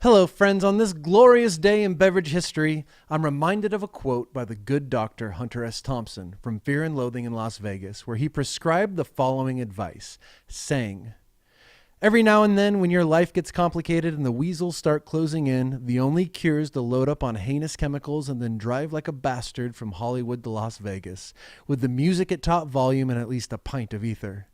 Hello, friends. On this glorious day in beverage history, I'm reminded of a quote by the good Dr. Hunter S. Thompson from Fear and Loathing in Las Vegas, where he prescribed the following advice, saying, "Every now and then, when your life gets complicated and the weasels start closing in, the only cure is to load up on heinous chemicals and then drive like a bastard from Hollywood to Las Vegas, with the music at top volume and at least a pint of ether."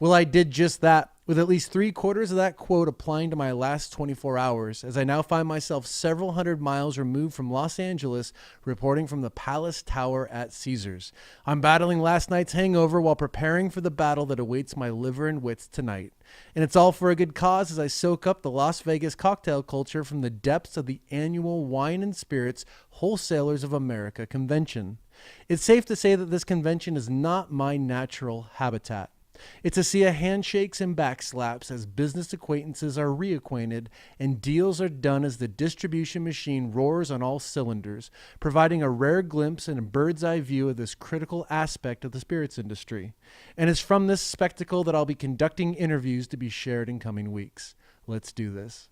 Well, I did just that, with at least 3/4 of that quote applying to my last 24 hours, as I now find myself several hundred miles removed from Los Angeles, reporting from the Palace Tower at Caesars. I'm battling last night's hangover while preparing for the battle that awaits my liver and wits tonight. And it's all for a good cause as I soak up the Las Vegas cocktail culture from the depths of the annual Wine and Spirits Wholesalers of America convention. It's safe to say that this convention is not my natural habitat. It's a sea of handshakes and backslaps as business acquaintances are reacquainted and deals are done as the distribution machine roars on all cylinders, providing a rare glimpse and a bird's eye view of this critical aspect of the spirits industry. And it's from this spectacle that I'll be conducting interviews to be shared in coming weeks. Let's do this.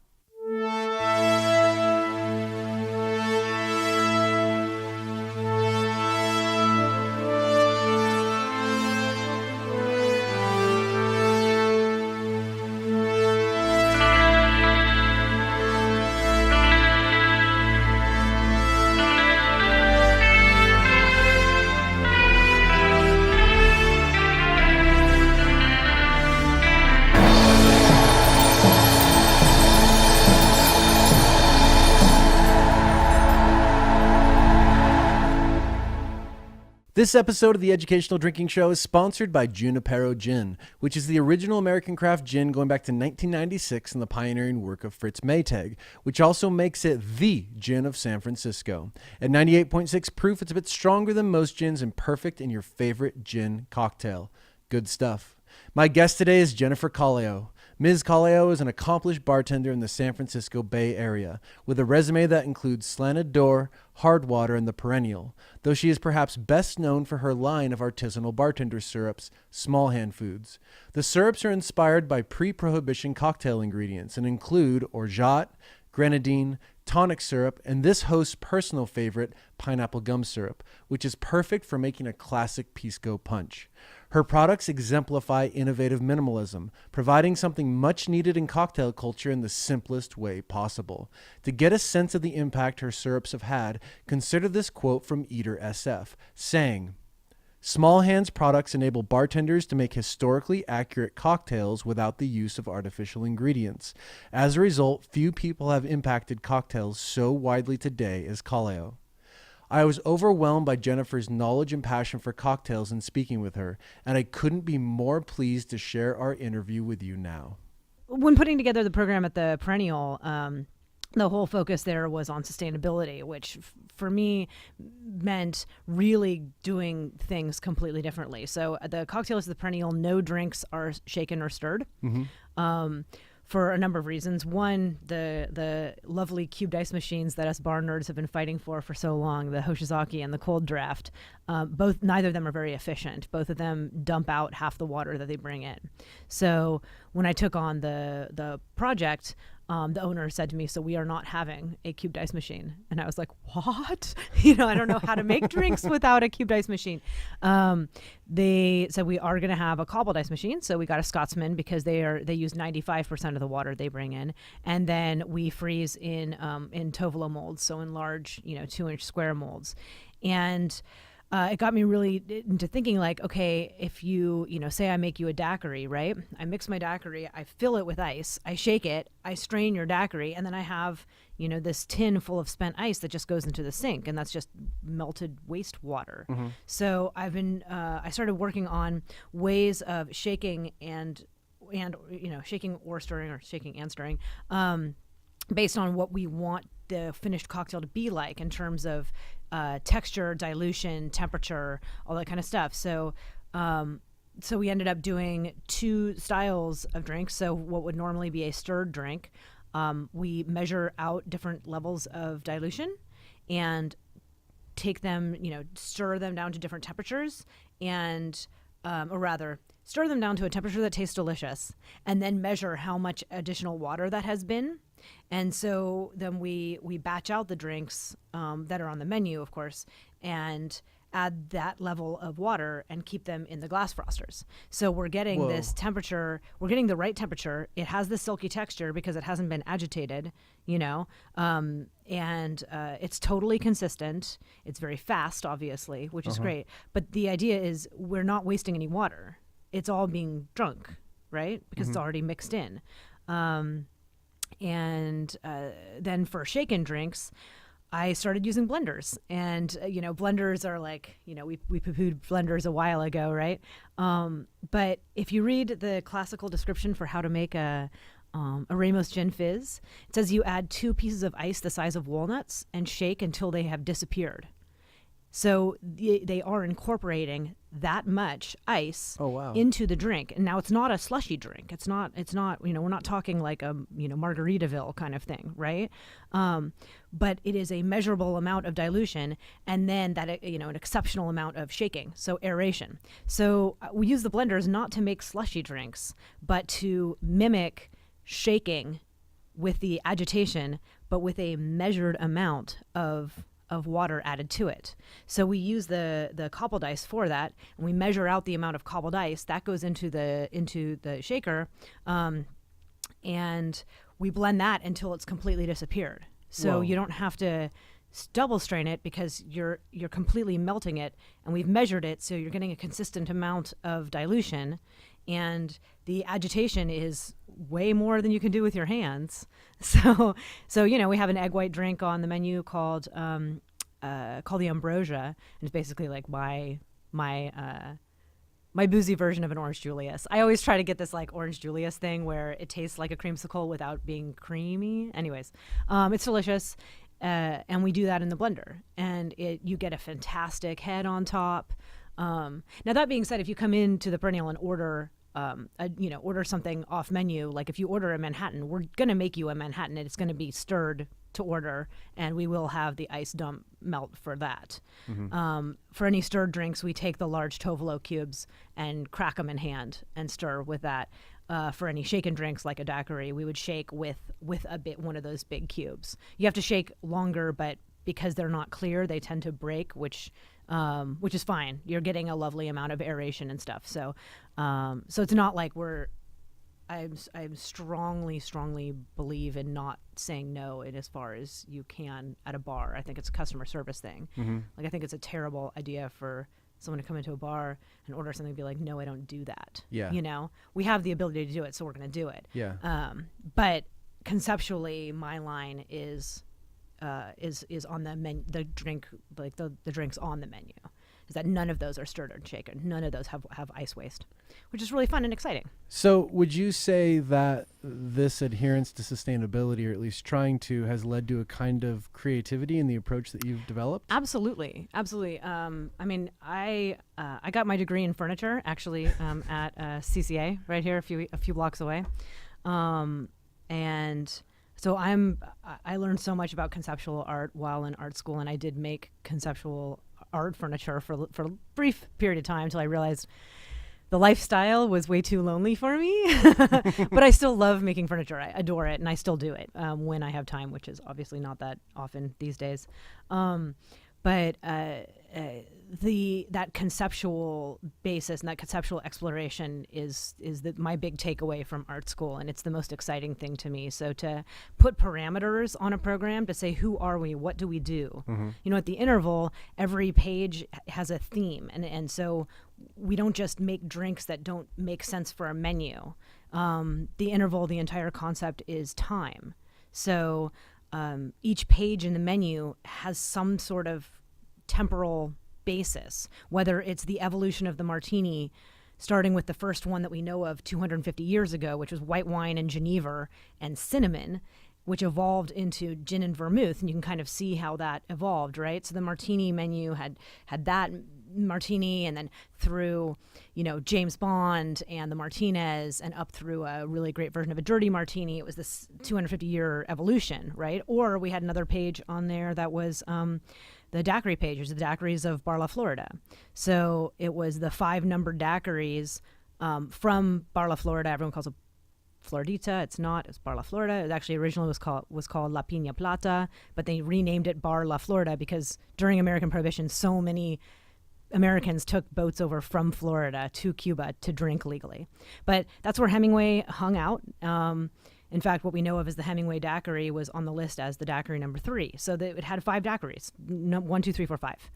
This episode of the Educational Drinking Show is sponsored by Junipero Gin, which is the original American craft gin going back to 1996 and the pioneering work of Fritz Maytag, which also makes it the gin of San Francisco. At 98.6 proof, it's a bit stronger than most gins and perfect in your favorite gin cocktail. Good stuff. My guest today is Jennifer Colliau. Ms. Colliau is an accomplished bartender in the San Francisco Bay Area, with a resume that includes Slanted Door, Hard Water, and The Perennial, though she is perhaps best known for her line of artisanal bartender syrups, Small Hand Foods. The syrups are inspired by pre-Prohibition cocktail ingredients and include orgeat, grenadine, tonic syrup, and this host's personal favorite, pineapple gum syrup, which is perfect for making a classic pisco punch. Her products exemplify innovative minimalism, providing something much needed in cocktail culture in the simplest way possible. To get a sense of the impact her syrups have had, consider this quote from Eater SF, saying, "Small Hands products enable bartenders to make historically accurate cocktails without the use of artificial ingredients. As a result, few people have impacted cocktails so widely today as Colliau." I was overwhelmed by Jennifer's knowledge and passion for cocktails in speaking with her, and I couldn't be more pleased to share our interview with you now. When putting together the program at the Perennial, the whole focus there was on sustainability, which for me meant really doing things completely differently. So the cocktails at the Perennial, no drinks are shaken or stirred. For a number of reasons. One, the lovely cubed ice machines that us bar nerds have been fighting for so long, the Hoshizaki and the cold draft, neither of them are very efficient. Both of them dump out half the water that they bring in. So when I took on the project, the owner said to me, "So we are not having a cubed ice machine." And I was like, "What?" I don't know how to make drinks without a cubed ice machine. They said we are going to have a cobbled ice machine. So we got a Scotsman because they use 95% of the water they bring in. And then we freeze in Tovolo molds. So in large, 2-inch square molds. And it got me really into thinking like, okay, if you say I make you a daiquiri, right? I mix my daiquiri, I fill it with ice, I shake it, I strain your daiquiri, and then I have, this tin full of spent ice that just goes into the sink, and that's just melted wastewater. Mm-hmm. So I started working on ways of shaking and shaking or stirring, based on what we want the finished cocktail to be like in terms of texture, dilution, temperature, all that kind of stuff. So we ended up doing 2 styles of drinks. So what would normally be a stirred drink, we measure out different levels of dilution and take them, stir them down to different temperatures and, or rather stir them down to a temperature that tastes delicious and then measure how much additional water that has been And so then we batch out the drinks that are on the menu, of course, and add that level of water and keep them in the glass frosters. So we're getting this temperature, we're getting the right temperature. It has the silky texture because it hasn't been agitated, and it's totally consistent. It's very fast, obviously, which is great. But the idea is we're not wasting any water. It's all being drunk, right? Because it's already mixed in. And then for shaken drinks, I started using blenders, and blenders are like, we poo-pooed blenders a while ago, right? But if you read the classical description for how to make a Ramos Gin Fizz, it says you add 2 pieces of ice the size of walnuts and shake until they have disappeared. So they are incorporating that much ice into the drink. And now it's not a slushy drink. It's not, we're not talking like a, Margaritaville kind of thing, right? But it is a measurable amount of dilution and then that, an exceptional amount of shaking. So aeration. So we use the blenders not to make slushy drinks, but to mimic shaking with the agitation, but with a measured amount of water added to it. So we use the cobbled ice for that, and we measure out the amount of cobbled ice that goes into the shaker, and we blend that until it's completely disappeared. So you don't have to double strain it because you're completely melting it, and we've measured it, so you're getting a consistent amount of dilution, and the agitation is way more than you can do with your hands. So we have an egg white drink on the menu called the Ambrosia, and it's basically like my boozy version of an Orange Julius. I always try to get this like Orange Julius thing where it tastes like a creamsicle without being creamy. Anyways, it's delicious, and we do that in the blender, and you get a fantastic head on top. Now that being said, if you come into the Perennial and order order something off menu, like if you order a Manhattan, we're going to make you a Manhattan, and it's going to be stirred to order, and we will have the ice dump melt for that. For any stirred drinks, we take the large Tovolo cubes and crack them in hand and stir with that. For any shaken drinks like a daiquiri, we would shake with one of those big cubes. You have to shake longer, but because they're not clear, they tend to break, which is fine. You're getting a lovely amount of aeration and stuff. So it's not like I strongly believe in not saying no in as far as you can at a bar. I think it's a customer service thing. Like, I think it's a terrible idea for someone to come into a bar and order something and be like, no, I don't do that. Yeah. We have the ability to do it, so we're going to do it. Yeah. But conceptually, my line is on the menu, the drink, like the drinks on the menu, is that none of those are stirred or shaken. None of those have ice waste, which is really fun and exciting. So would you say that this adherence to sustainability, or at least trying to, has led to a kind of creativity in the approach that you've developed? Absolutely. I mean, I got my degree in furniture actually at CCA right here, a few blocks away, and so I learned so much about conceptual art while in art school, and I did make conceptual art furniture for a brief period of time until I realized the lifestyle was way too lonely for me. But I still love making furniture. I adore it, and I still do it when I have time, which is obviously not that often these days. But that conceptual basis and that conceptual exploration is my big takeaway from art school, and it's the most exciting thing to me. So to put parameters on a program to say, who are we, what do we do? At the interval, every page has a theme, and so we don't just make drinks that don't make sense for a menu. The interval, the entire concept is time. So each page in the menu has some sort of temporal basis, whether it's the evolution of the martini, starting with the first one that we know of 250 years ago, which was white wine and Geneva and cinnamon, which evolved into gin and vermouth, and you can kind of see how that evolved, right? So the martini menu had that martini, and then through, James Bond and the Martinez, and up through a really great version of a dirty martini. It was this 250-year evolution, right? Or we had another page on there that was the daiquiri pages, the daiquiris of Barla, Florida. So it was the 5 numbered daiquiris from Barla, Florida. Everyone calls it Floridita. It's not. It's Bar La Florida. It actually originally was called La Piña Plata, but they renamed it Bar La Florida because during American Prohibition, so many Americans took boats over from Florida to Cuba to drink legally. But that's where Hemingway hung out. In fact, what we know of as the Hemingway daiquiri was on the list as the daiquiri number 3. So it had 5 daiquiris, 1, 2, 3, 4, 5.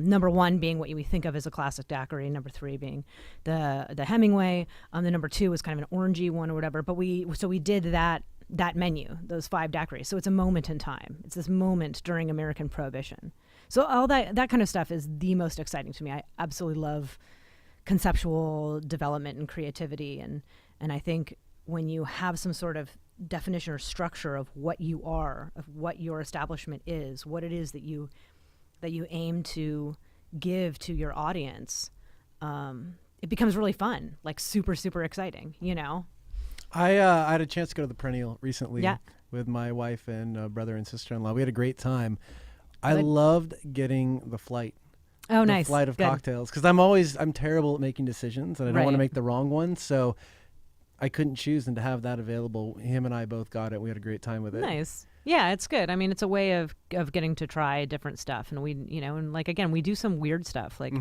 Number 1 being what we think of as a classic daiquiri, number 3 being the Hemingway. The number 2 was kind of an orangey one or whatever. But we did that menu, those 5 daiquiris. So it's a moment in time. It's this moment during American Prohibition. So all that kind of stuff is the most exciting to me. I absolutely love conceptual development and creativity, and I think when you have some sort of definition or structure of what you are, of what your establishment is, what it is that you aim to give to your audience, it becomes really fun, like super, super exciting, you know? I had a chance to go to the Perennial recently Yeah. with my wife and brother and sister-in-law. We had a great time. I Good. loved getting the flight. Oh, the nice. flight of Good. cocktails, because I'm terrible at making decisions, and I don't want to Right. make the wrong one, so I couldn't choose, and to have that available, him and I both got it. We had a great time with it. Nice. Yeah, it's good. I mean, it's a way of getting to try different stuff, and and like again, we do some weird stuff. Like,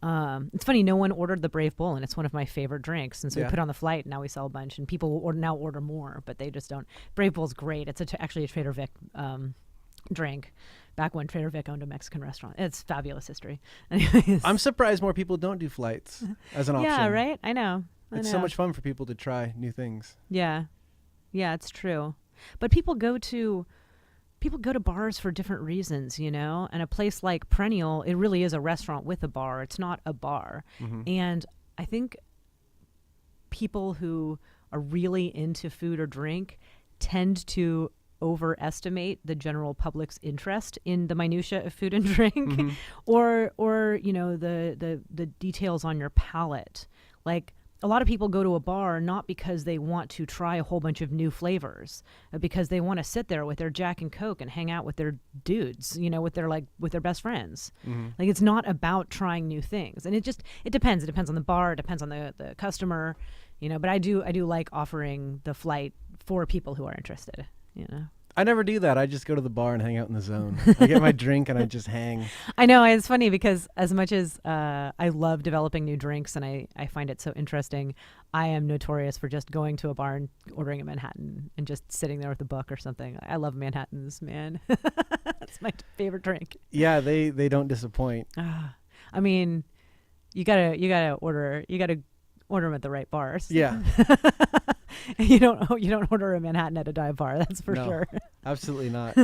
it's funny. No one ordered the Brave Bull, and it's one of my favorite drinks. And so Yeah. we put it on the flight, and now we sell a bunch, and people will now order more, but they just don't. Brave Bull's great. It's actually a Trader Vic drink. Back when Trader Vic owned a Mexican restaurant. It's fabulous history. Anyways. I'm surprised more people don't do flights as an option. Yeah, right? I know. It's so much fun for people to try new things. Yeah. Yeah, it's true. But people go to bars for different reasons, you know? And a place like Perennial, it really is a restaurant with a bar. It's not a bar. And I think people who are really into food or drink tend to overestimate the general public's interest in the minutia of food and drink, or the details on your palate. Like, a lot of people go to a bar not because they want to try a whole bunch of new flavors, but because they want to sit there with their Jack and Coke and hang out with their dudes, with their best friends. Like, it's not about trying new things, and it depends. It depends on the bar. It depends on the customer, But I do like offering the flight for people who are interested. I never do that. I just go to the bar and hang out in the zone. I get my drink and I just hang. I know. It's funny because as much as I love developing new drinks and I find it so interesting, I am notorious for just going to a bar and ordering a Manhattan and just sitting there with a book or something. I love Manhattans, man. That's my favorite drink. Yeah, they don't disappoint. I mean, you gotta order them at the right bars. Yeah. You don't order a Manhattan at a dive bar, that's for sure. Absolutely not.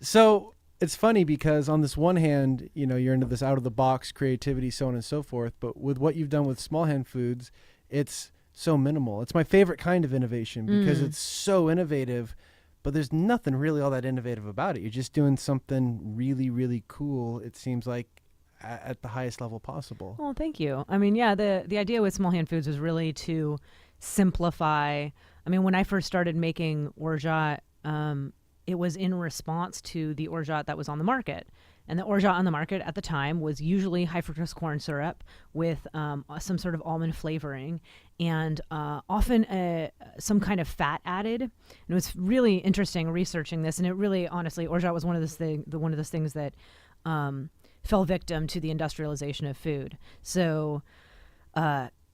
So it's funny because on this one hand, you're into this out of the box creativity, so on and so forth. But with what you've done with Small Hand Foods, it's so minimal. It's my favorite kind of innovation because it's so innovative, but there's nothing really all that innovative about it. You're just doing something really, really cool. It seems like at the highest level possible. Well, thank you. I mean, yeah, the idea with Small Hand Foods was really to simplify. I mean, when I first started making orgeat, it was in response to the orgeat that was on the market. And the orgeat on the market at the time was usually high fructose corn syrup with some sort of almond flavoring and often some kind of fat added. And it was really interesting researching this. And it really, honestly, orgeat was one of those things that fell victim to the industrialization of food. So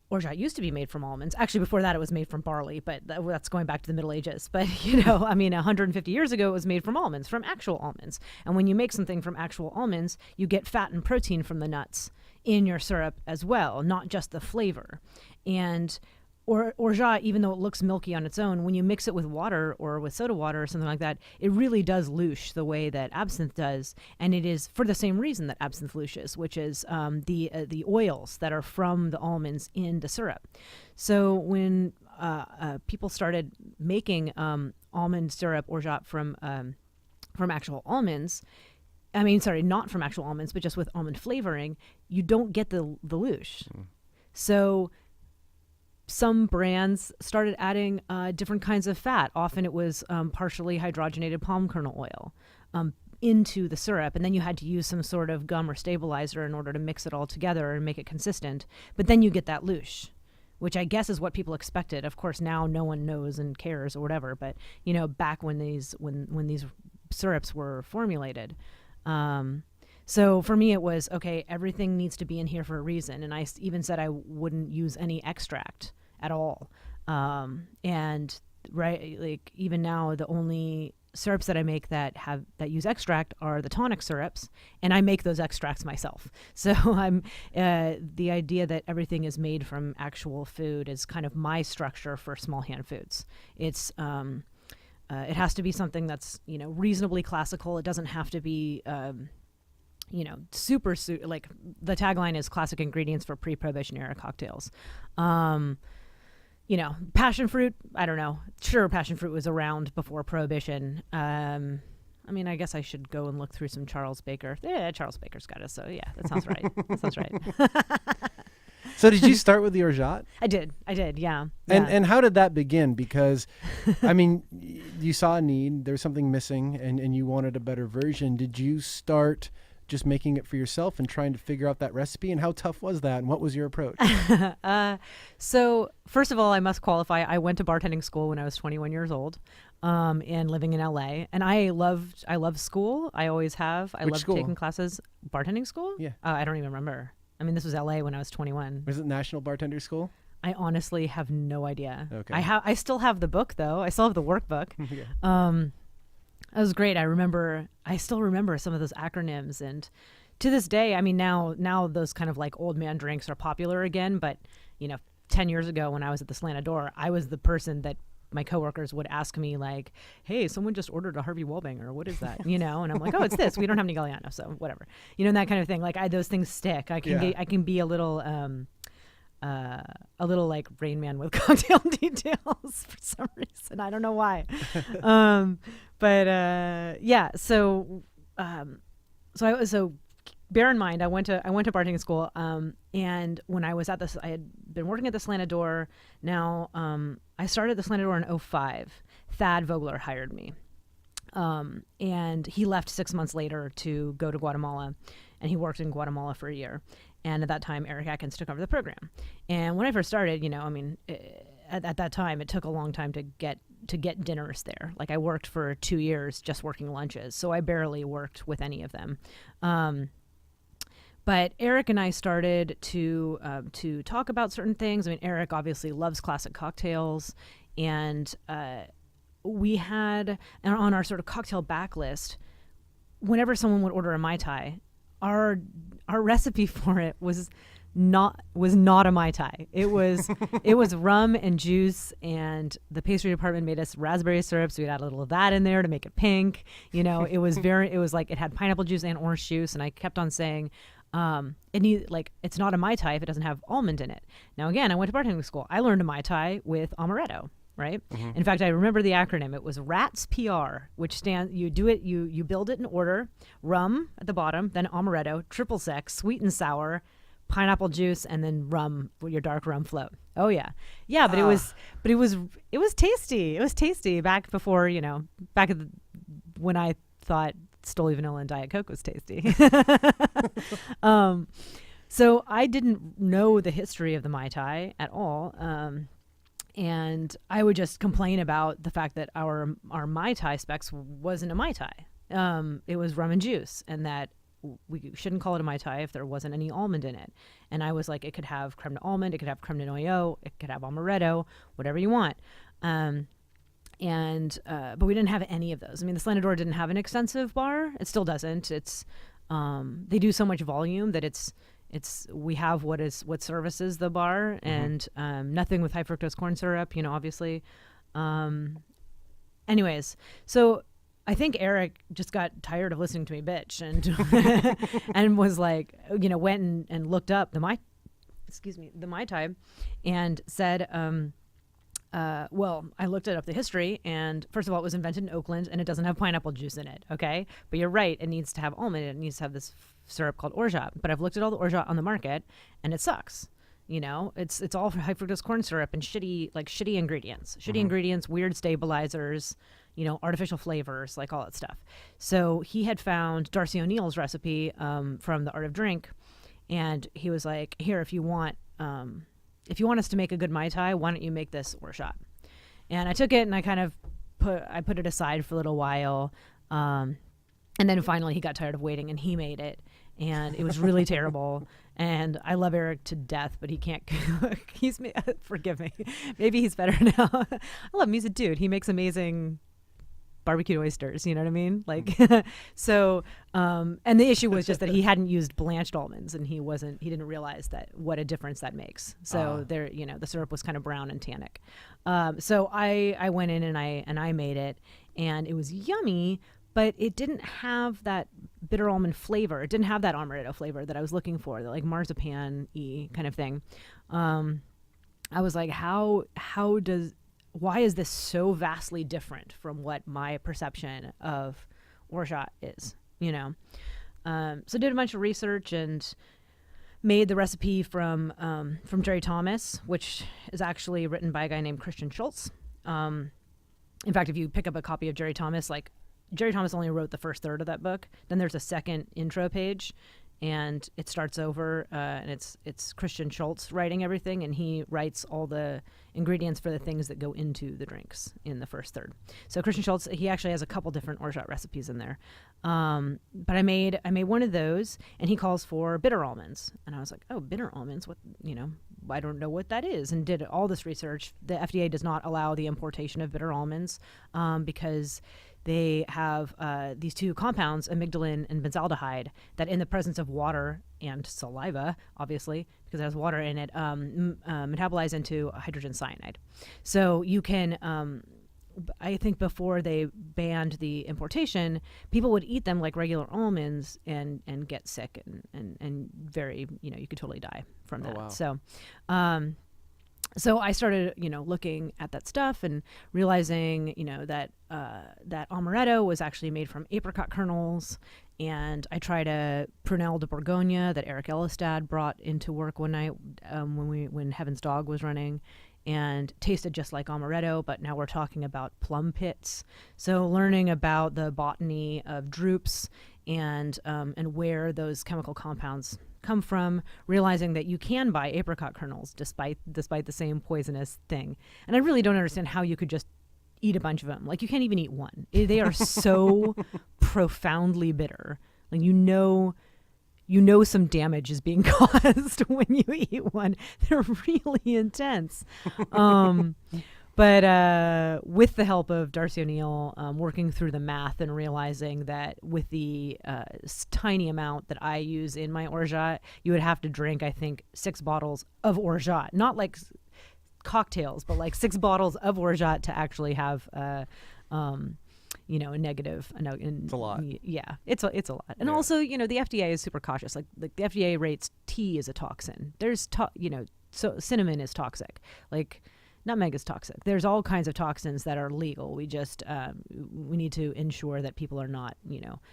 orgeat used to be made from almonds. Actually, before that, it was made from barley, but that's going back to the Middle Ages. But, 150 years ago, it was made from almonds, from actual almonds. And when you make something from actual almonds, you get fat and protein from the nuts in your syrup as well, not just the flavor. And orgeat, even though it looks milky on its own, when you mix it with water or with soda water or something like that, it really does louche the way that absinthe does. And it is for the same reason that absinthe louches, which is the oils that are from the almonds in the syrup. So when people started making almond syrup orgeat from actual almonds, not from actual almonds, but just with almond flavoring, you don't get the louche. So some brands started adding different kinds of fat. Often it was partially hydrogenated palm kernel oil into the syrup, and then you had to use some sort of gum or stabilizer in order to mix it all together and make it consistent. But then you get that louche, which I guess is what people expected. Of course, now no one knows and cares or whatever. But you know, back when these syrups were formulated. So for me, it was, okay, everything needs to be in here for a reason. And I even said I wouldn't use any extract at all. And right, like even now, the only syrups that I make that use extract are the tonic syrups, and I make those extracts myself. So I'm the idea that everything is made from actual food is kind of my structure for small hand foods. It's it has to be something that's, you know, reasonably classical. It doesn't have to be you know, super like the tagline is classic ingredients for pre-Prohibition era cocktails. You know, passion fruit, I don't know. Sure, passion fruit was around before Prohibition. I mean, I guess I should go and look through some Charles Baker. Yeah, Charles Baker's got it. So yeah, that sounds right. That sounds right. So did you start with the orgeat? I did. Yeah. And how did that begin? Because, I mean, you saw a need, there was something missing, and you wanted a better version. Did you start just making it for yourself and trying to figure out that recipe? And how tough was that? And what was your approach? So first of all, I must qualify. I went to bartending school when I was 21 years old, and living in LA. And I loved school. I always have. I loved taking classes. Bartending school? Yeah. I don't even remember. I mean, this was LA when I was 21. Was it National Bartender School? I honestly have no idea. Okay. I still have the book though. I still have the workbook. Yeah. That was great. I still remember some of those acronyms, and to this day, I mean, now those kind of like old man drinks are popular again. But you know, 10 years ago when I was at the Slanador, I was the person that my coworkers would ask me like, "Hey, someone just ordered a Harvey Wallbanger. What is that?" You know, and I'm like, "Oh, it's this. We don't have any Galliano, so whatever." You know, and that kind of thing. Like those things stick. I can be a little like Rain Man with cocktail details for some reason. I don't know why. Yeah. So bear in mind, I went to bartending school. And when I was at this, I had been working at the Slanador. Now, I started the Slanador in 2005. Thad Vogler hired me. And he left 6 months later to go to Guatemala, and he worked in Guatemala for a year. And at that time, Eric Atkins took over the program. And when I first started, you know, I mean, at that time, it took a long time to get dinners there. Like I worked for 2 years just working lunches, so I barely worked with any of them. But Eric and I started to talk about certain things. I mean, Eric obviously loves classic cocktails, and we had on our sort of cocktail backlist, whenever someone would order a Mai Tai, our recipe for it was not a Mai Tai. It was rum and juice, and the pastry department made us raspberry syrup, so we'd add a little of that in there to make it pink. You know, it was like it had pineapple juice and orange juice, and I kept on saying, it's not a Mai Tai if it doesn't have almond in it. Now again, I went to bartending school. I learned a Mai Tai with amaretto. Right. Mm-hmm. In fact, I remember the acronym. It was RATS PR, which stands, you build it in order: rum at the bottom, then amaretto, triple sec, sweet and sour, pineapple juice, and then rum, your dark rum float. Oh yeah. Yeah. But it was tasty. It was tasty back before, you know, when I thought Stoli Vanilla and Diet Coke was tasty. So I didn't know the history of the Mai Tai at all. And I would just complain about the fact that our Mai Tai specs wasn't a Mai Tai. It was rum and juice, and that we shouldn't call it a Mai Tai if there wasn't any almond in it. And I was like, it could have creme de almond, it could have creme de noyau, it could have amaretto, whatever you want. But we didn't have any of those. I mean, the Slanador didn't have an extensive bar. It still doesn't. It's they do so much volume that we have what services the bar, and nothing with high fructose corn syrup, you know, obviously. Anyways, so I think Eric just got tired of listening to me bitch and and was like, you know, went and looked up the Mai Tai, and said, well, I looked up the history, and first of all, it was invented in Oakland, and it doesn't have pineapple juice in it, okay? But you're right, it needs to have almond, it needs to have this syrup called orgeat. But I've looked at all the orgeat on the market, and it sucks. You know, it's all high fructose corn syrup and shitty ingredients. Shitty ingredients, weird stabilizers, you know, artificial flavors, like all that stuff. So he had found Darcy O'Neill's recipe from The Art of Drink, and he was like, here, if you want if you want us to make a good Mai Tai, why don't you make this orgeat? And I took it and I kind of put it aside for a little while. And then finally he got tired of waiting and he made it. And it was really terrible. And I love Eric to death, but he can't cook. Forgive me. Maybe he's better now. I love him. He's a dude. He makes amazing barbecued oysters. You know what I mean? Like, so, and the issue was just that he hadn't used blanched almonds and he didn't realize what a difference that makes. So there, the syrup was kind of brown and tannic. So I went in and I made it and it was yummy, but it didn't have that bitter almond flavor. It didn't have that amaretto flavor that I was looking for, the like marzipan-y kind of thing. I was like, why is this so vastly different from what my perception of orgeat is, So did a bunch of research and made the recipe from Jerry Thomas, which is actually written by a guy named Christian Schultz. In fact, if you pick up a copy of Jerry Thomas, like Jerry Thomas only wrote the first third of that book. Then there's a second intro page, and it starts over, and it's Christian Schultz writing everything, and he writes all the ingredients for the things that go into the drinks in the first third. So Christian Schultz, he actually has a couple different orgeat recipes in there. But I made one of those, and he calls for bitter almonds, and I was like, oh, bitter almonds, what, I don't know what that is, and did all this research. The FDA does not allow the importation of bitter almonds because they have these two compounds, amygdalin and benzaldehyde, that in the presence of water and saliva, obviously, because it has water in it, metabolize into hydrogen cyanide. So you can, I think before they banned the importation, people would eat them like regular almonds and get sick and very, you could totally die from that. Oh, wow. So I started, looking at that stuff and realizing, that amaretto was actually made from apricot kernels. And I tried a Prunelle de Bourgogne that Eric Elistad brought into work one night when Heaven's Dog was running, and tasted just like amaretto, but now we're talking about plum pits. So learning about the botany of drupes and where those chemical compounds come from, realizing that you can buy apricot kernels despite the same poisonous thing. And I really don't understand how you could just eat a bunch of them. Like, you can't even eat one. They are so profoundly bitter. Like, some damage is being caused when you eat one. They're really intense. But with the help of Darcy O'Neill, working through the math and realizing that with the tiny amount that I use in my orgeat, you would have to drink, I think, 6 bottles of orgeat. Not like cocktails, but like 6 bottles of orgeat to actually have a negative. It's a lot. Yeah, it's a lot. And also, the FDA is super cautious. Like the FDA rates tea as a toxin. There's, so cinnamon is toxic. Like, nutmeg is toxic. There's all kinds of toxins that are legal. We just we need to ensure that people are not,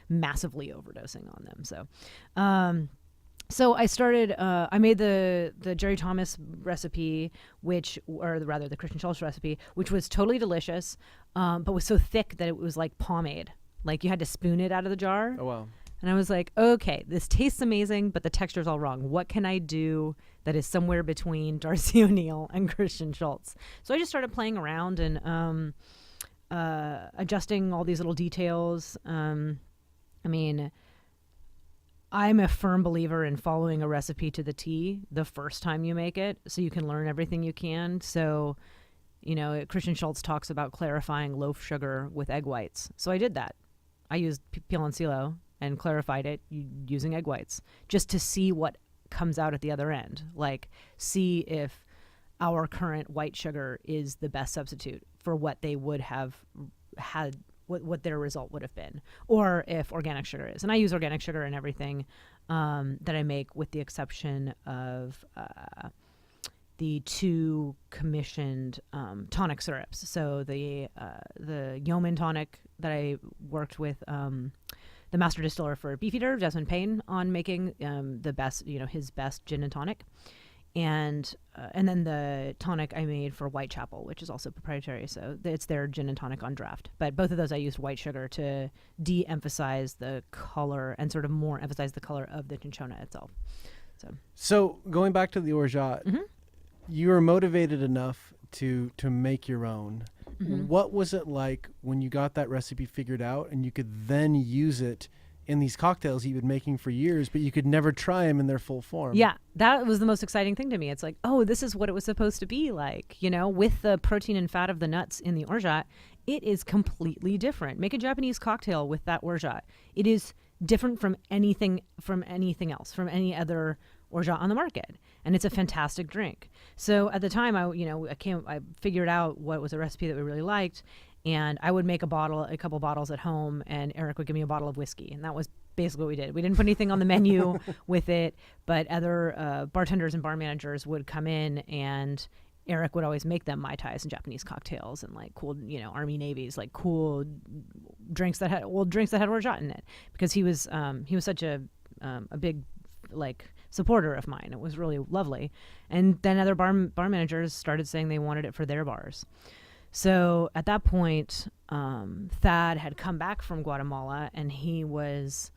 massively overdosing on them. So I started. I made the Jerry Thomas recipe, the Christian Schultz recipe, which was totally delicious, but was so thick that it was like pomade. Like, you had to spoon it out of the jar. Oh, wow. And I was like, okay, this tastes amazing, but the texture's all wrong. What can I do that is somewhere between Darcy O'Neill and Christian Schultz? So I just started playing around and adjusting all these little details. I'm a firm believer in following a recipe to the T the first time you make it, so you can learn everything you can. So, Christian Schultz talks about clarifying loaf sugar with egg whites. So I did that. I used peel and silo and clarified it using egg whites just to see what comes out at the other end. Like, see if our current white sugar is the best substitute for what they would have had, what their result would have been, or if organic sugar is. And I use organic sugar in everything that I make, with the exception of the 2 commissioned tonic syrups. So the Yeoman tonic that I worked with the master distiller for Beefeater, Desmond Payne, on making the best, his best gin and tonic. And then the tonic I made for Whitechapel, which is also proprietary. So it's their gin and tonic on draft. But both of those I used white sugar to de-emphasize the color and sort of more emphasize the color of the cinchona itself. So going back to the orgeat, mm-hmm. You were motivated enough to make your own. What was it like when you got that recipe figured out and you could then use it in these cocktails you've been making for years, but you could never try them in their full form? Yeah, that was the most exciting thing to me. It's like, oh, this is what it was supposed to be like, with the protein and fat of the nuts in the orgeat. It is completely different. Make a Japanese cocktail with that orgeat. It is different from anything else, from any other orgeat on the market, and it's a fantastic drink. So at the time, I figured out what was a recipe that we really liked, and I would make a couple bottles at home, and Eric would give me a bottle of whiskey, and that was basically what we did. We didn't put anything on the menu with it, but other bartenders and bar managers would come in, and Eric would always make them Mai Tais and Japanese cocktails and like cool, Army Navies, like cool drinks that had orgeat in it, because he was such a big supporter of mine. It was really lovely. And then other bar managers started saying they wanted it for their bars. So at that point, Thad had come back from Guatemala, and he was,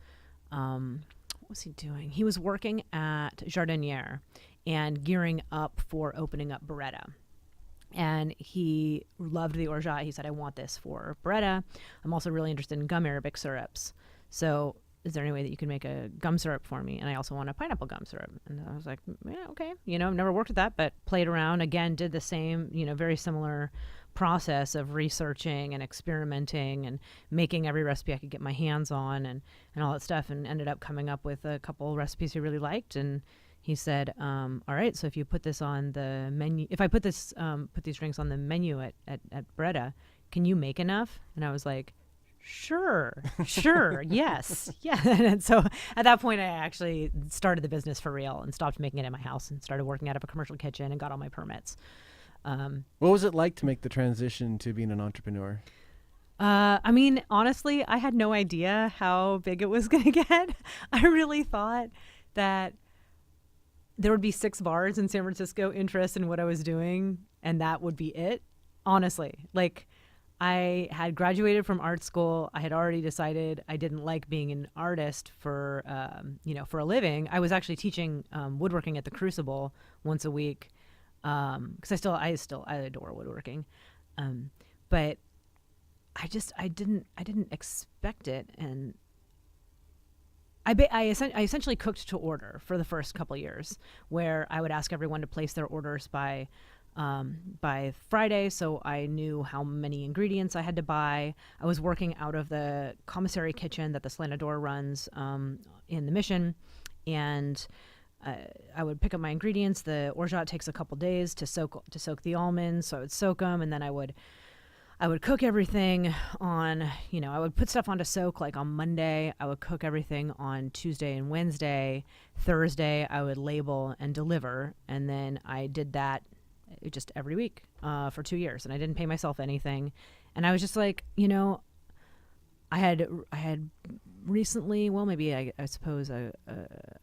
what was he doing? He was working at Jardiniere and gearing up for opening up Beretta. And he loved the orgeat. He said, I want this for Beretta. I'm also really interested in gum Arabic syrups. So is there any way that you can make a gum syrup for me? And I also want a pineapple gum syrup. And I was like, yeah, okay. I've never worked with that, but played around. Again, did the same, very similar process of researching and experimenting and making every recipe I could get my hands on and all that stuff, and ended up coming up with a couple recipes he really liked. And he said, all right, so if you put this on the menu, if I put these drinks on the menu at Beretta, can you make enough? And I was like, sure, yes, yeah. And so at that point, I actually started the business for real and stopped making it in my house and started working out of a commercial kitchen and got all my permits. What was it like to make the transition to being an entrepreneur? Honestly, I had no idea how big it was going to get. I really thought that there would be 6 bars in San Francisco interested in what I was doing, and that would be it. Honestly, I had graduated from art school. I had already decided I didn't like being an artist for a living. I was actually teaching woodworking at the Crucible once a week, because I adore woodworking, but I didn't expect it, and I essentially cooked to order for the first couple of years, where I would ask everyone to place their orders by Friday, so I knew how many ingredients I had to buy. I was working out of the commissary kitchen that the Slanador runs in the Mission, and I would pick up my ingredients. The orgeat takes a couple days to soak the almonds, so I would soak them, and then I would cook everything on, I would put stuff on to soak on Monday. I would cook everything on Tuesday and Wednesday. Thursday, I would label and deliver, and then I did that just every week for 2 years, and I didn't pay myself anything. And I was just like, I had recently, well, maybe I suppose a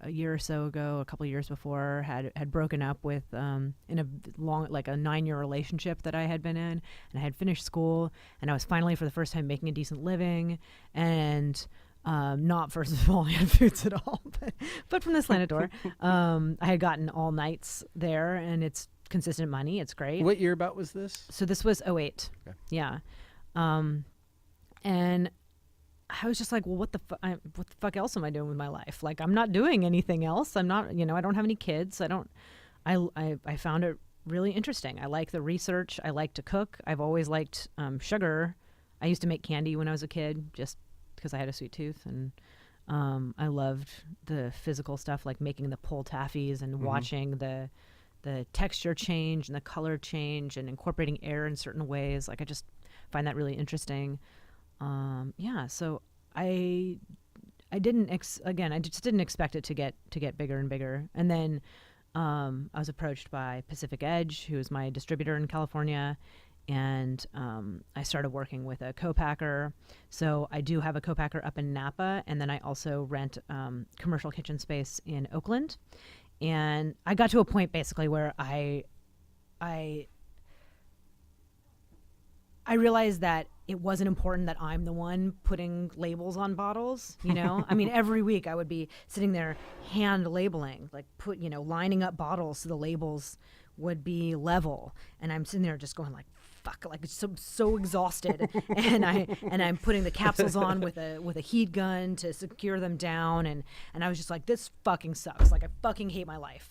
year or so ago, a couple of years before, had broken up with in a long, a 9-year relationship that I had been in, and I had finished school, and I was finally for the first time making a decent living, and not first of all Hand Foods at all, but from the Slanador. I had gotten all nights there, and it's consistent money. It's great. What year about was this? So this was 2008. Okay. Yeah. And I was just like, well, what the fuck else am I doing with my life? I'm not doing anything else. I'm not, I don't have any kids. I found it really interesting. I like the research. I like to cook. I've always liked sugar. I used to make candy when I was a kid just because I had a sweet tooth, and I loved the physical stuff, like making the pull taffies and watching the texture change and the color change and incorporating air in certain ways. I just find that really interesting. So I just didn't expect it to get bigger and bigger. And then I was approached by Pacific Edge, who is my distributor in California, and I started working with a co-packer. So I do have a co-packer up in Napa, and then I also rent commercial kitchen space in Oakland. And I got to a point basically where I realized that it wasn't important that I'm the one putting labels on bottles, every week I would be sitting there hand labeling, lining up bottles so the labels would be level, and I'm sitting there just going like, fuck, like so exhausted, and I'm putting the capsules on with a heat gun to secure them down, and I was just like, this fucking sucks, like I fucking hate my life,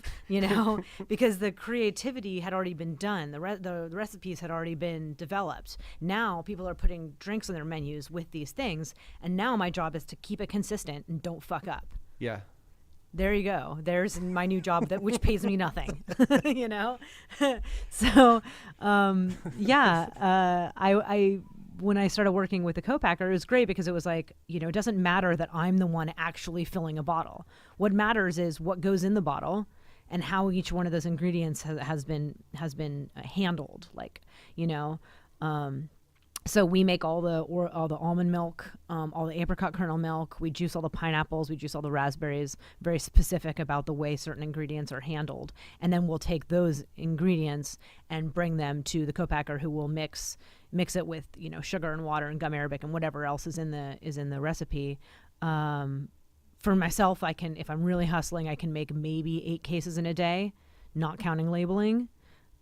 because the creativity had already been done, the recipes had already been developed. Now people are putting drinks on their menus with these things, and now my job is to keep it consistent and don't fuck up. Yeah. There you go. There's my new job which pays me nothing, So, I when I started working with the co-packer, it was great because it was like, it doesn't matter that I'm the one actually filling a bottle. What matters is what goes in the bottle and how each one of those ingredients has been handled. Like, so we make all the almond milk, all the apricot kernel milk. We juice all the pineapples. We juice all the raspberries. Very specific about the way certain ingredients are handled. And then we'll take those ingredients and bring them to the co-packer, who will mix it with sugar and water and gum arabic and whatever else is in the recipe. For myself, I can, if I'm really hustling, I can make maybe 8 cases in a day, not counting labeling.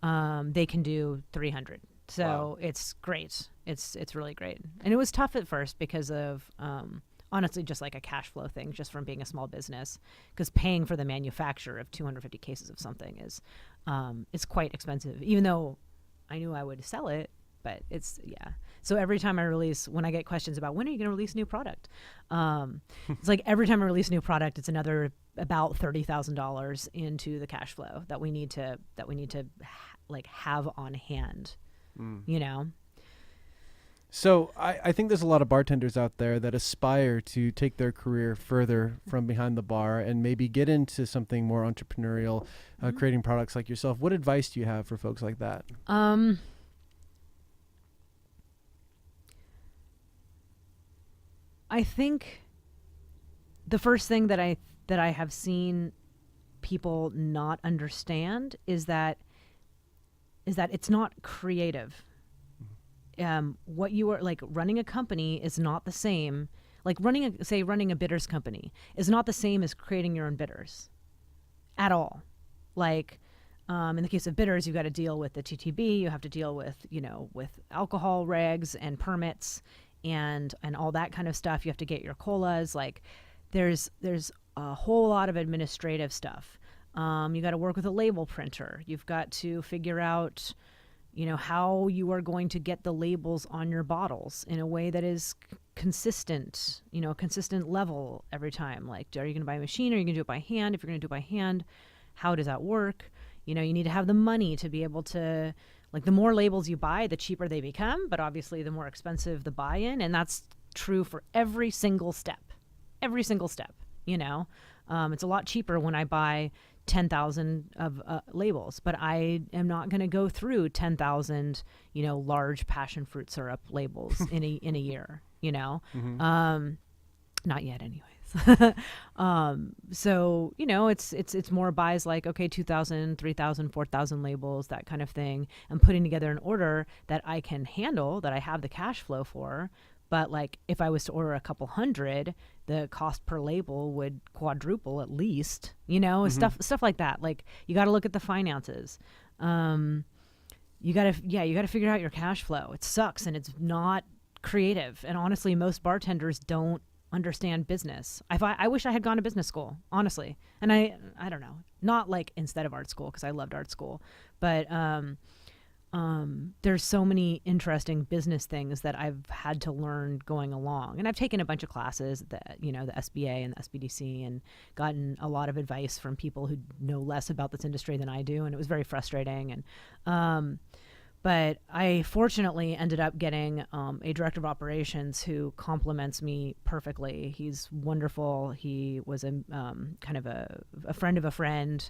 They can do 300. So wow. It's great. It's really great. And it was tough at first because of, honestly, just like a cash flow thing, just from being a small business, because paying for the manufacture of 250 cases of something is quite expensive, even though I knew I would sell it, but it's, yeah. So every time when I get questions about when are you going to release a new product? It's like every time I release a new product, it's another about $30,000 into the cash flow that we need to have on hand. So I think there's a lot of bartenders out there that aspire to take their career further from behind the bar and maybe get into something more entrepreneurial, creating products like yourself. What advice do you have for folks like that? I think the first thing that I have seen people not understand is that it's not creative. What you are, like, running a company is not the same. Like running a bitters company is not the same as creating your own bitters at all. Like, in the case of bitters, you've got to deal with the TTB. You have to deal with, with alcohol regs and permits and all that kind of stuff. You have to get your colas. Like, there's a whole lot of administrative stuff. You got to work with a label printer. You've got to figure out, how you are going to get the labels on your bottles in a way that is consistent, consistent level every time. Like, are you going to buy a machine, or are you going to do it by hand? If you're going to do it by hand, how does that work? You need to have the money to be able to, like, the more labels you buy, the cheaper they become, but obviously the more expensive the buy-in. And that's true for every single step. It's a lot cheaper when I buy 10,000 of labels, but I am not going to go through 10,000, large passion fruit syrup labels in a year, Mm-hmm. Not yet anyways. So, it's more buys like, okay, 2,000, 3,000, 4,000 labels, that kind of thing, and putting together an order that I can handle, that I have the cash flow for. But, like, if I was to order a couple hundred, the cost per label would quadruple at least, mm-hmm. stuff like that. Like, you got to look at the finances. You got to figure out your cash flow. It sucks, and it's not creative. And honestly, most bartenders don't understand business. I wish I had gone to business school, honestly. And I don't know, not like instead of art school, because I loved art school, but there's so many interesting business things that I've had to learn going along. And I've taken a bunch of classes, the SBA and the SBDC, and gotten a lot of advice from people who know less about this industry than I do. And it was very frustrating. And, but I fortunately ended up getting a director of operations who compliments me perfectly. He's wonderful. He was a kind of a friend of a friend.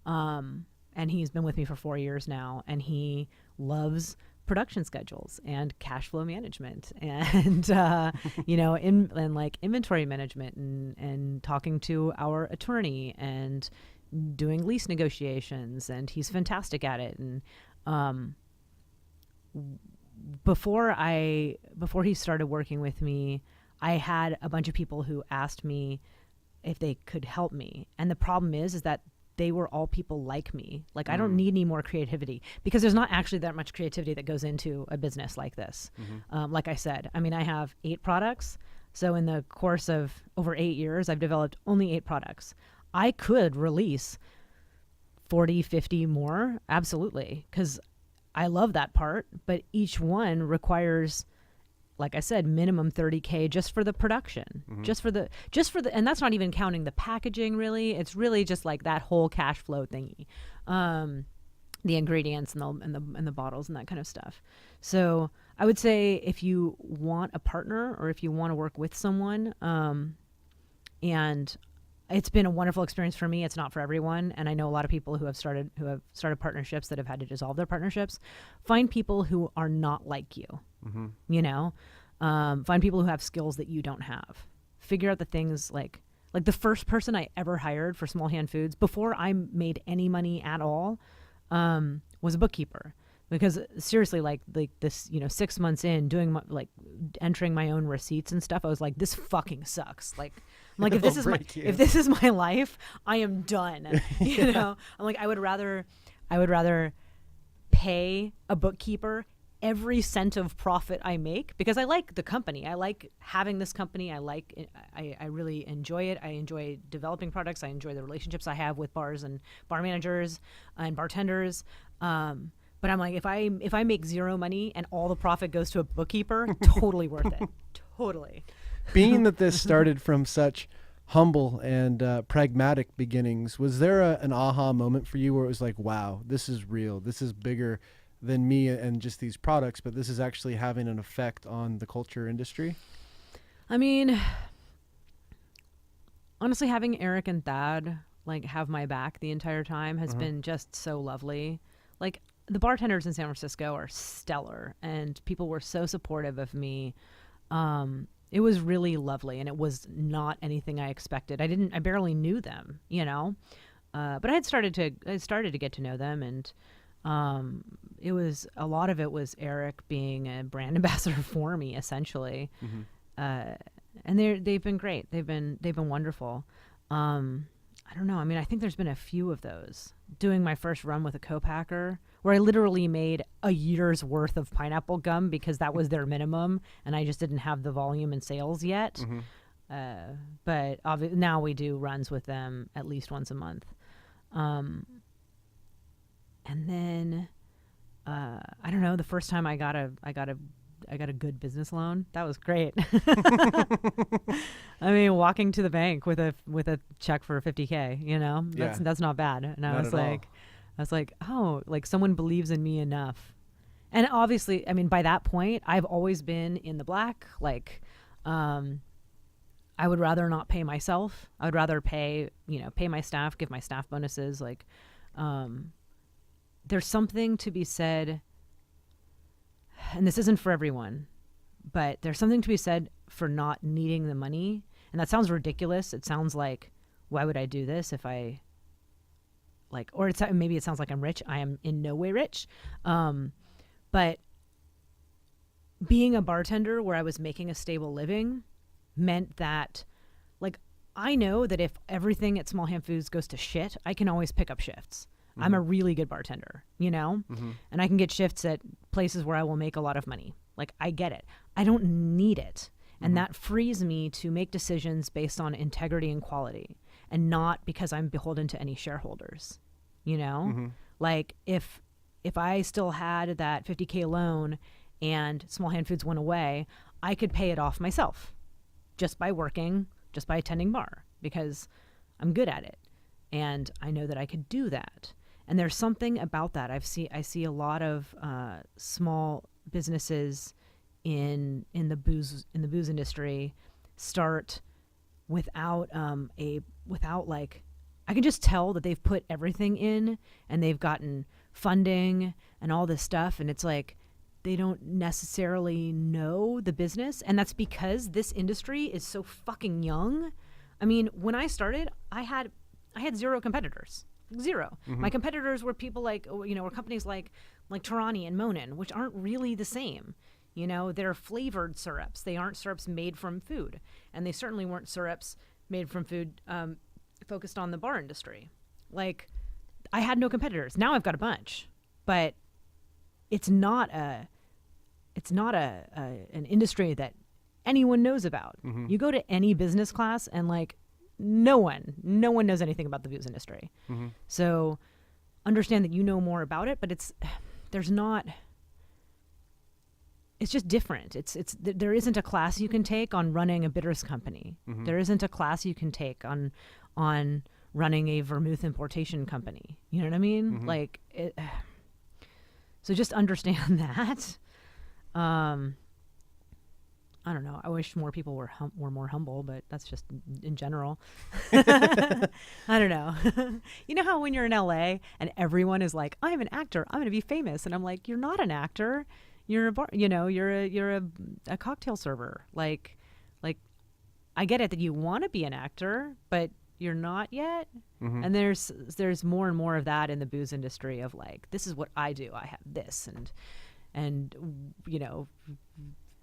And he's been with me for 4 years now, and he loves production schedules and cash flow management and, and like inventory management and talking to our attorney and doing lease negotiations. And he's fantastic at it. And, before he started working with me, I had a bunch of people who asked me if they could help me. And the problem is that they were all people like me. Like, I don't need any more creativity, because there's not actually that much creativity that goes into a business like this. Like I said, I mean, I have 8 products. So in the course of over 8 years, I've developed only 8 products. I could release 40, 50 more. Absolutely. Because I love that part. But each one requires, like I said, minimum 30K just for the production, just for the, and that's not even counting the packaging really. It's really just like that whole cash flow thingy. The ingredients and the bottles and that kind of stuff. So I would say if you want a partner or if you want to work with someone, and it's been a wonderful experience for me. It's not for everyone. And I know a lot of people who have started partnerships that have had to dissolve their partnerships. Find people who are not like you, you know, find people who have skills that you don't have. Figure out the things like the first person I ever hired for Small Hand Foods before I made any money at all, was a bookkeeper. Because seriously, like this, 6 months in doing entering my own receipts and stuff, I was like, this fucking sucks. Like, I'm like, if this is my life, I am done. You know, I'm like, I would rather pay a bookkeeper every cent of profit I make, because I like the company. I like having this company. I really enjoy it. I enjoy developing products. I enjoy the relationships I have with bars and bar managers and bartenders. But I'm like, if I make zero money and all the profit goes to a bookkeeper, totally worth it. Totally. Being that this started from such humble and pragmatic beginnings, was there an aha moment for you where it was like, wow, this is real. This is bigger than me and just these products, but this is actually having an effect on the culture industry? I mean, honestly, having Eric and Thad have my back the entire time has been just so lovely. Like, the bartenders in San Francisco are stellar, and people were so supportive of me. It was really lovely, and it was not anything I expected. I barely knew them, but I started to get to know them, and a lot of it was Eric being a brand ambassador for me, essentially. And they've been great. They've been wonderful. I don't know. I mean, I think there's been a few of those. Doing my first run with a co-packer, where I literally made a year's worth of pineapple gum because that was their minimum, and I just didn't have the volume and sales yet. But now we do runs with them at least once a month. And then I don't know. The first time I got a good business loan. That was great. I mean, walking to the bank with a check for $50K, that's not bad. And I was like, oh, like someone believes in me enough. And obviously, I mean, by that point, I've always been in the black. I would rather not pay myself. I would rather pay my staff, give my staff bonuses. There's something to be said, and this isn't for everyone, but there's something to be said for not needing the money. And that sounds ridiculous. It sounds like, why would I do this if I maybe it sounds like I'm rich. I am in no way rich. But being a bartender where I was making a stable living meant that, I know that if everything at Small Hand Foods goes to shit, I can always pick up shifts. I'm a really good bartender, and I can get shifts at places where I will make a lot of money. I get it. I don't need it. And that frees me to make decisions based on integrity and quality, and not because I'm beholden to any shareholders, if I still had that $50K loan and Small Hand Foods went away, I could pay it off myself just by working, just by attending bar, because I'm good at it. And I know that I could do that. And there's something about that. I see a lot of small businesses in the booze industry start without I can just tell that they've put everything in and they've gotten funding and all this stuff, and it's like they don't necessarily know the business. And that's because this industry is so fucking young. I mean, when I started, I had 0 competitors. 0. My competitors were people were companies like Tarani and Monin, which aren't really the same. They're flavored syrups. They aren't syrups made from food. And they certainly weren't syrups made from food focused on the bar industry. Like, I had no competitors. Now I've got a bunch, but it's not an industry that anyone knows about. Mm-hmm. You go to any business class and like no one knows anything about the booze industry. Mm-hmm. So understand that you know more about it, but it's just different. There isn't a class you can take on running a bitters company. Mm-hmm. There isn't a class you can take on running a vermouth importation company. You know what I mean? Mm-hmm. Like it. So just understand that. I don't know. I wish more people were more humble, but that's just in general. I don't know. You know how when you're in LA and everyone is like, "I'm an actor. I'm going to be famous," and I'm like, "You're not an actor. You're you're a cocktail server." Like, I get it that you want to be an actor, but you're not yet. Mm-hmm. And there's more and more of that in the booze industry of like, this is what I do. I have this and you know,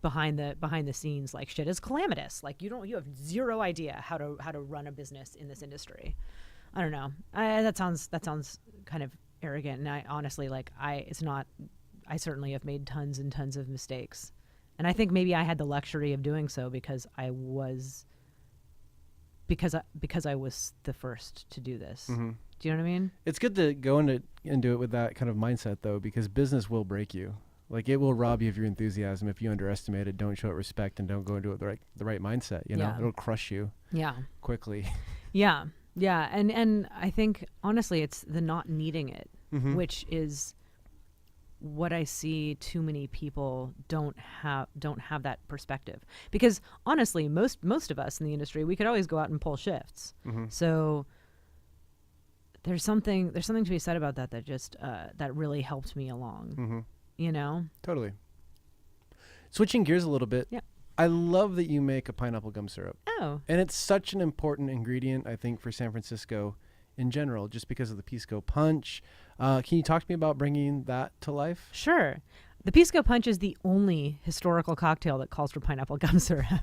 behind the scenes, like shit is calamitous. Like you have zero idea how to run a business in this industry. I don't know. That sounds kind of arrogant. And I honestly, like, I certainly have made tons and tons of mistakes. And I think maybe I had the luxury of doing so because I was the first to do this. Mm-hmm. Do you know what I mean? It's good to go into it with that kind of mindset, though, because business will break you. Like, it will rob you of your enthusiasm if you underestimate it, don't show it respect, and don't go into it the right mindset. You know, Yeah. it'll crush you. Yeah. Quickly. Yeah. Yeah. And I think honestly, it's the not needing it, Mm-hmm. which is what I see too many people don't have that perspective. Because honestly, most of us in the industry, we could always go out and pull shifts. Mm-hmm. So there's something to be said about that just that really helped me along. Mm-hmm. You know? Totally. Switching gears a little bit. Yeah. I love that you make a pineapple gum syrup. Oh. And it's such an important ingredient, I think, for San Francisco in general, just because of the Pisco Punch. Can you talk to me about bringing that to life? Sure. The Pisco Punch is the only historical cocktail that calls for pineapple gum syrup.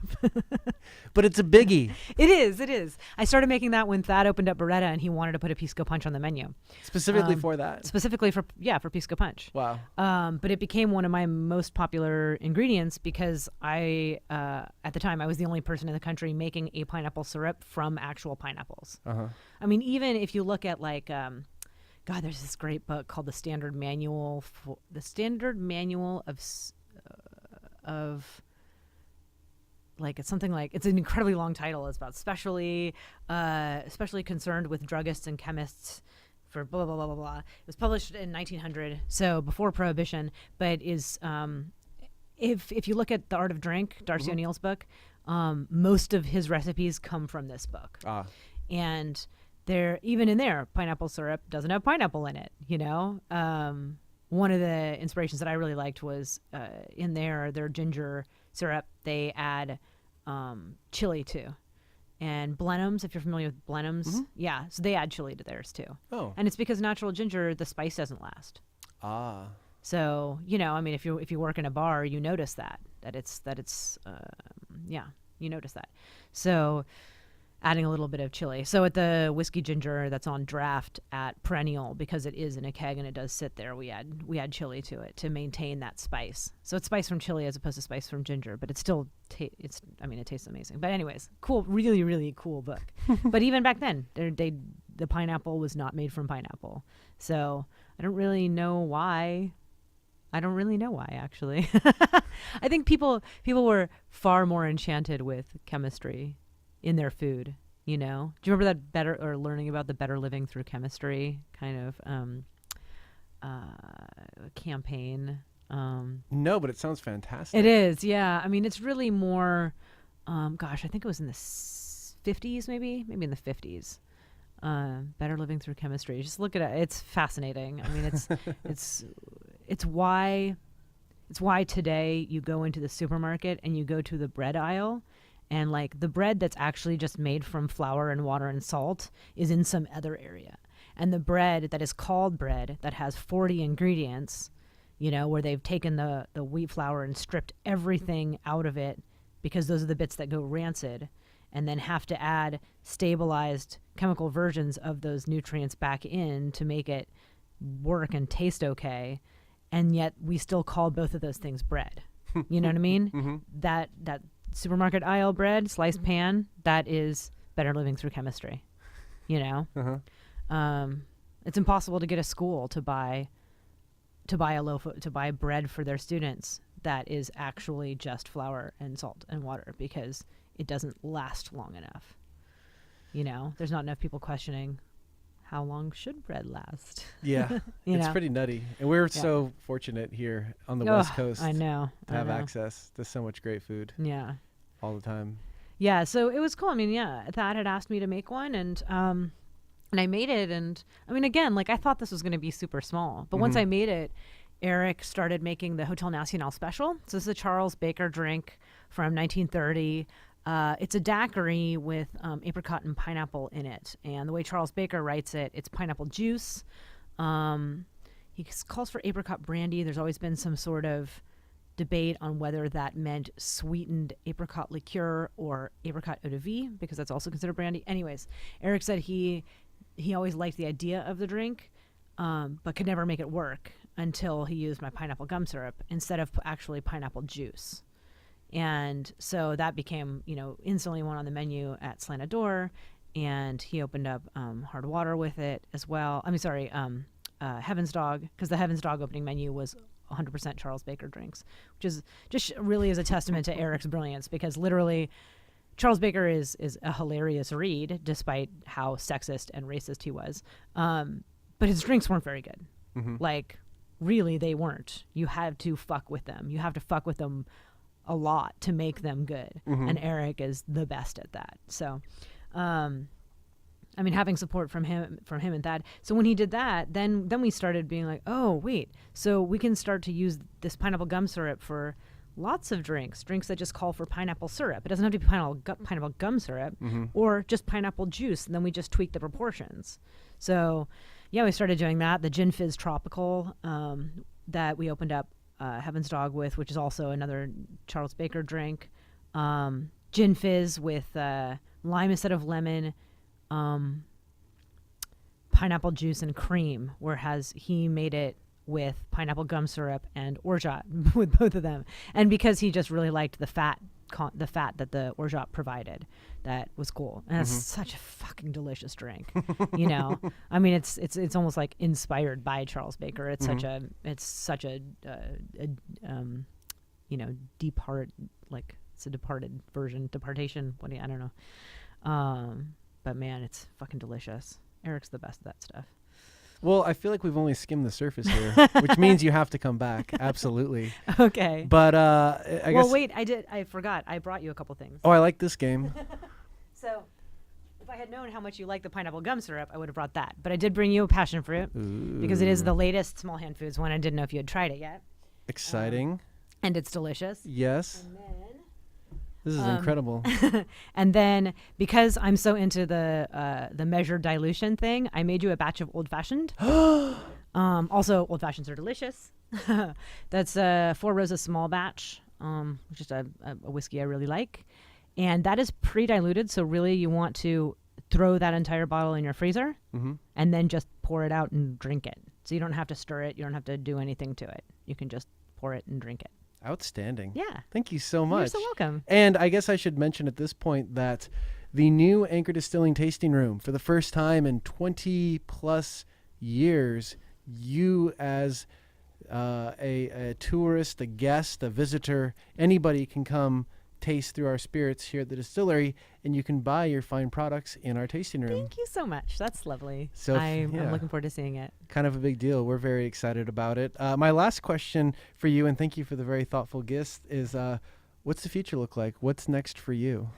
But it's a biggie. It is. I started making that when Thad opened up Beretta and he wanted to put a Pisco Punch on the menu. Specifically for that. Specifically for Pisco Punch. Wow. But it became one of my most popular ingredients because at the time, I was the only person in the country making a pineapple syrup from actual pineapples. Uh-huh. I mean, even if you look at like, God, there's this great book called The Standard Manual of like, it's something like, it's an incredibly long title. It's about especially concerned with druggists and chemists for blah, blah, blah, blah, blah. It was published in 1900, so before Prohibition, but is, if you look at The Art of Drink, Darcy O'Neill's book, most of his recipes come from this book. And even in there, pineapple syrup doesn't have pineapple in it, you know? One of the inspirations that I really liked was in their ginger syrup, they add chili too. And Blenheim's, if you're familiar with Blenheim's, yeah, so they add chili to theirs too. Oh. And it's because natural ginger, the spice doesn't last. So, you know, I mean, if you work in a bar, you notice that you notice that. So adding a little bit of chili. So at the whiskey ginger that's on draft at Perennial, because it is in a keg and it does sit there, we add chili to it to maintain that spice. So it's spice from chili as opposed to spice from ginger, but it still it tastes amazing. But anyways, cool, really, really cool book. But even back then, the pineapple was not made from pineapple. So I don't really know why, actually. I think people were far more enchanted with chemistry in their food, you know? Do you remember that learning about the better living through chemistry kind of campaign? No, but it sounds fantastic. It is, yeah. I mean, it's really more, I think it was in the 50s, maybe in the 50s. Better living through chemistry. Just look at it. It's fascinating. I mean, it's why today you go into the supermarket and you go to the bread aisle, and like the bread that's actually just made from flour and water and salt is in some other area. And the bread that is called bread that has 40 ingredients, you know, where they've taken the wheat flour and stripped everything out of it because those are the bits that go rancid, and then have to add stabilized chemical versions of those nutrients back in to make it work and taste okay. And yet we still call both of those things bread. You know what I mean? Mm-hmm. That supermarket aisle bread, sliced pan, that is better living through chemistry. You know? Uh-huh. It's impossible to get a school to buy bread for their students that is actually just flour and salt and water, because it doesn't last long enough. You know, there's not enough people questioning how long should bread last. Yeah, it's pretty nutty. And we're so fortunate here on the West Coast. I know. To have access to so much great food. Yeah. All the time. Yeah, so it was cool. I mean, Thad had asked me to make one, and I made it. And I mean, again, like, I thought this was going to be super small, but once I made it, Eric started making the Hotel Nacional special. So this is a Charles Baker drink from 1930. It's a daiquiri with apricot and pineapple in it. And the way Charles Baker writes it, it's pineapple juice. He calls for apricot brandy. There's always been some sort of debate on whether that meant sweetened apricot liqueur or apricot eau de vie, because that's also considered brandy. Anyways, Eric said he always liked the idea of the drink, but could never make it work until he used my pineapple gum syrup instead of actually pineapple juice. And so that became, instantly one on the menu at Slanted Door, and he opened up Hard Water with it as well. Heaven's Dog, because the Heaven's Dog opening menu was 100% Charles Baker drinks, which is just really is a testament to Eric's brilliance, because literally Charles Baker is a hilarious read despite how sexist and racist he was. But his drinks weren't very good. Mm-hmm. Like, really, they weren't. You had to fuck with them. You have to fuck with them a lot to make them good. Mm-hmm. And Eric is the best at that. So, having support from him and Thad. So when he did that, then we started being like, oh, wait, so we can start to use this pineapple gum syrup for lots of drinks that just call for pineapple syrup. It doesn't have to be pineapple gum syrup, or just pineapple juice, and then we just tweak the proportions. So, yeah, we started doing that. The Gin Fizz Tropical that we opened up Heaven's Dog with, which is also another Charles Baker drink. Gin Fizz with lime instead of lemon, pineapple juice and cream, whereas he made it with pineapple gum syrup and orgeat with both of them. And because he just really liked the fat that the orgeat provided, that was cool. And it's such a fucking delicious drink. I mean, it's almost like inspired by Charles Baker. It's such a departed version, departation. I don't know. But man, it's fucking delicious. Eric's the best at that stuff. Well, I feel like we've only skimmed the surface here, which means you have to come back. Absolutely. Okay. But I guess. Well, wait, I forgot. I brought you a couple things. Oh, I like this game. So, if I had known how much you like the pineapple gum syrup, I would have brought that. But I did bring you a passion fruit because it is the latest Small Hand Foods one. I didn't know if you had tried it yet. Exciting. And it's delicious. Yes. And then, this is incredible. And then, because I'm so into the measured dilution thing, I made you a batch of Old Fashioned. Also, Old Fashions are delicious. That's a Four Roses small batch, which is a whiskey I really like. And that is pre-diluted, so really you want to throw that entire bottle in your freezer and then just pour it out and drink it. So you don't have to stir it. You don't have to do anything to it. You can just pour it and drink it. Outstanding. Yeah. Thank you so much. You're so welcome. And I guess I should mention at this point that the new Anchor Distilling Tasting Room, for the first time in 20 plus years, you as a tourist, a guest, a visitor, anybody can come taste through our spirits here at the distillery, and you can buy your fine products in our tasting room. Thank you so much. That's lovely. So I'm looking forward to seeing it. Kind of a big deal. We're very excited about it. My last question for you, and thank you for the very thoughtful gifts, is what's the future look like? What's next for you?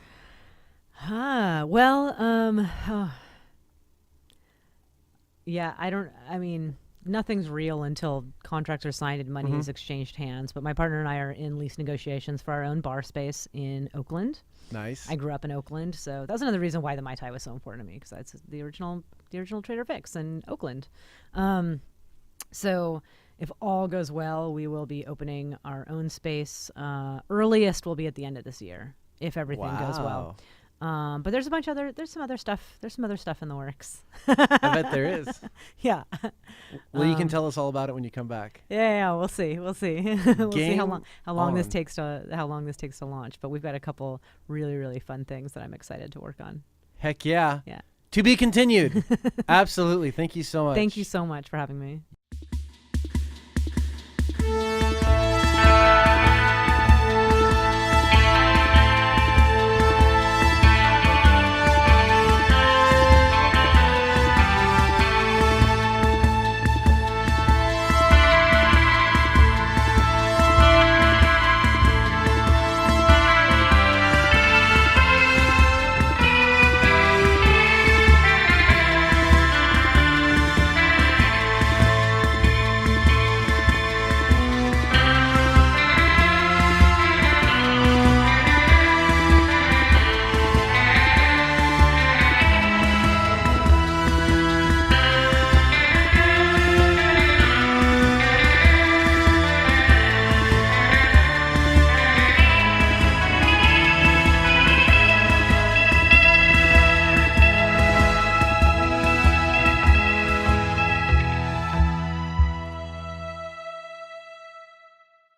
Nothing's real until contracts are signed and money is exchanged hands. But my partner and I are in lease negotiations for our own bar space in Oakland. Nice. I grew up in Oakland, so that's another reason why the Mai Tai was so important to me, because that's the original Trader Vic's in Oakland. So if all goes well, we will be opening our own space. Earliest will be at the end of this year, if everything goes well. But there's some other stuff in the works. I bet there is. Yeah. Well, you can tell us all about it when you come back. Yeah, we'll see. We'll see how long this on. takes to launch. But we've got a couple really, really fun things that I'm excited to work on. Heck yeah. Yeah. To be continued. Absolutely. Thank you so much. Thank you so much for having me.